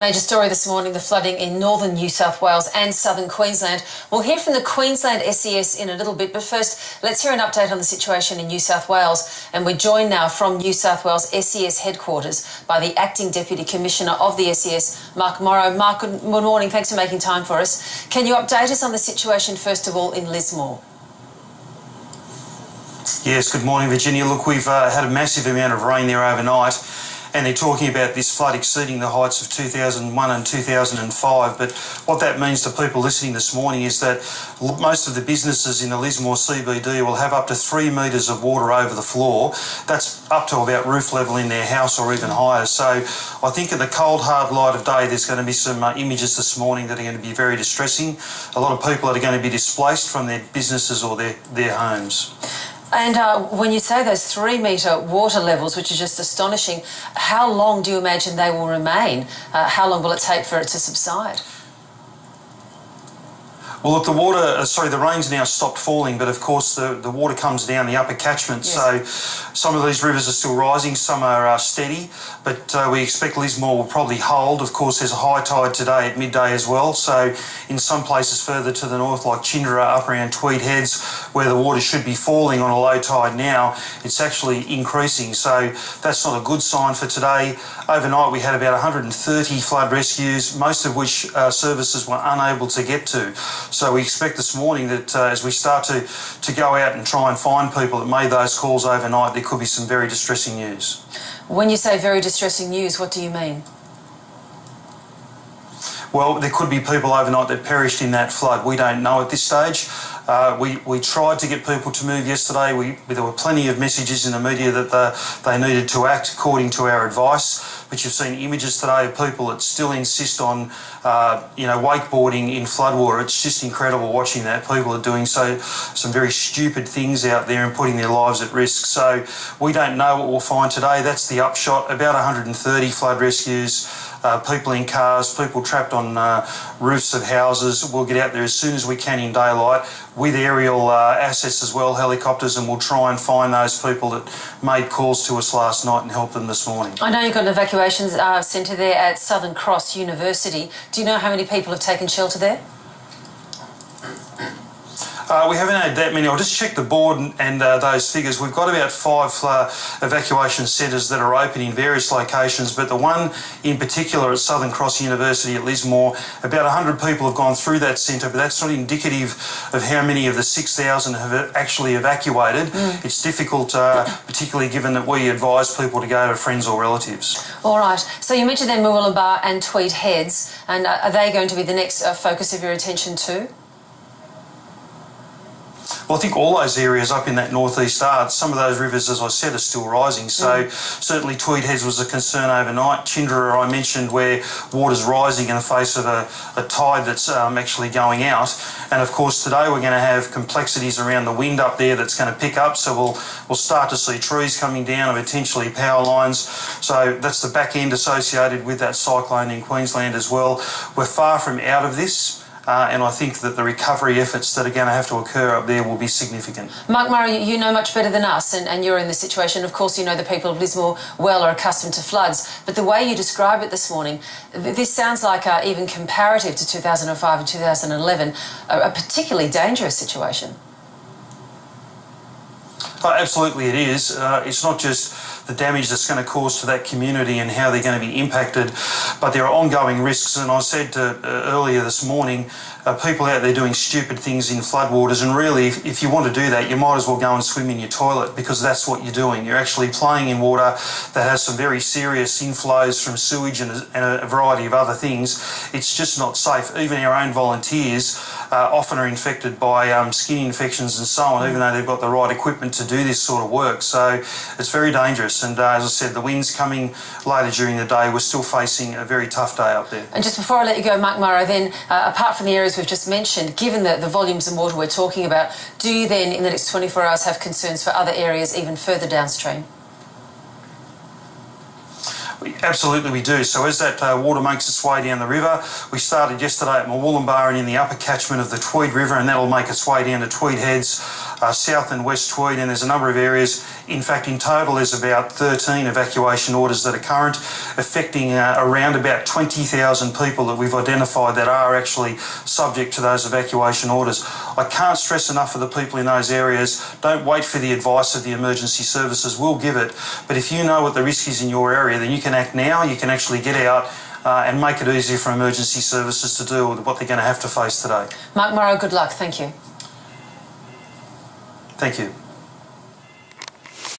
Major story this morning, the flooding in northern New South Wales and southern Queensland. We'll hear from the Queensland SES in a little bit, but first let's hear an update on the situation in New South Wales. And we're joined now from New South Wales SES headquarters by the Acting Deputy Commissioner of the SES, Mark Morrow. Mark, good morning. Thanks for making time for us. Can you update us on the situation, first of all, in Lismore? Yes, good morning, Virginia. Look, we've had a massive amount of rain there overnight, and they're talking about this flood exceeding the heights of 2001 and 2005. But what that means to people listening this morning is that most of the businesses in the Lismore CBD will have up to 3 metres of water over the floor. That's up to about roof level in their house or even higher. So I think in the cold, hard light of day, there's going to be some images this morning that are going to be very distressing. A lot of people are going to be displaced from their businesses or their homes. And when you say those 3 metre water levels, which is just astonishing, how long do you imagine they will remain? How long will it take for it to subside? Well, look, the rain's now stopped falling, but of course the water comes down the upper catchment. Yes. So some of these rivers are still rising, some are steady, but we expect Lismore will probably hold. Of course, there's a high tide today at midday as well. So in some places further to the north, like Chindera, up around Tweed Heads, where the water should be falling on a low tide now, it's actually increasing. So that's not a good sign for today. Overnight, we had about 130 flood rescues, most of which services were unable to get to. So we expect this morning that as we start to go out and try and find people that made those calls overnight, there could be some very distressing news. When you say very distressing news, what do you mean? Well, there could be people overnight that perished in that flood. We don't know at this stage. We tried to get people to move yesterday. There were plenty of messages in the media that they needed to act according to our advice. But you've seen images today of people that still insist on, wakeboarding in floodwater. It's just incredible watching that. People are doing some very stupid things out there and putting their lives at risk. So we don't know what we'll find today. That's the upshot. About 130 flood rescues. People in cars, people trapped on roofs of houses. We'll get out there as soon as we can in daylight with aerial assets as well, helicopters, and we'll try and find those people that made calls to us last night and help them this morning. I know you've got an evacuations centre there at Southern Cross University. Do you know how many people have taken shelter there? We haven't had that many. I'll just check the board and those figures. We've got about 5 evacuation centres that are open in various locations, but the one in particular at Southern Cross University at Lismore, about 100 people have gone through that centre, but that's not indicative of how many of the 6,000 have actually evacuated. It's difficult, particularly given that we advise people to go to friends or relatives. All right. So you mentioned then Mooloolaba and Tweed Heads, and are they going to be the next focus of your attention too? Well, I think all those areas up in that northeast are. Some of those rivers, as I said, are still rising. So certainly Tweed Heads was a concern overnight. Chindera, I mentioned, where water's rising in the face of a tide that's actually going out. And of course today we're going to have complexities around the wind up there that's going to pick up. So we'll start to see trees coming down and potentially power lines. So that's the back end associated with that cyclone in Queensland as well. We're far from out of this. And I think that the recovery efforts that are going to have to occur up there will be significant. Mark Murray, you know much better than us, and you're in this situation. Of course, you know the people of Lismore well, are accustomed to floods. But the way you describe it this morning, this sounds like even comparative to 2005 and 2011, a particularly dangerous situation. Oh, absolutely it is. It's not just the damage that's going to cause to that community and how they're going to be impacted, but there are ongoing risks. And I said earlier this morning, people out there doing stupid things in floodwaters, and really if you want to do that, you might as well go and swim in your toilet, because that's what you're doing. You're actually playing in water that has some very serious inflows from sewage and a variety of other things. It's just not safe. Even our own volunteers often are infected by skin infections and so on, even though they've got the right equipment to do this sort of work. So it's very dangerous. And as I said, the wind's coming later during the day. We're still facing a very tough day up there. And just before I let you go, Mark Morrow, then, apart from the areas we've just mentioned, given the volumes of water we're talking about, do you then, in the next 24 hours, have concerns for other areas even further downstream? Absolutely we do. So as that water makes its way down the river, we started yesterday at Mawulumbar and in the upper catchment of the Tweed River, and that'll make its way down to Tweed Heads, South and West Tweed, and there's a number of areas. In fact, in total there's about 13 evacuation orders that are current, affecting around about 20,000 people that we've identified that are actually subject to those evacuation orders. I can't stress enough for the people in those areas, don't wait for the advice of the emergency services. We'll give it, but if you know what the risk is in your area, then you can act now. You can actually get out and make it easier for emergency services to deal with what they're going to have to face today. Mark Morrow, good luck. Thank you. Thank you.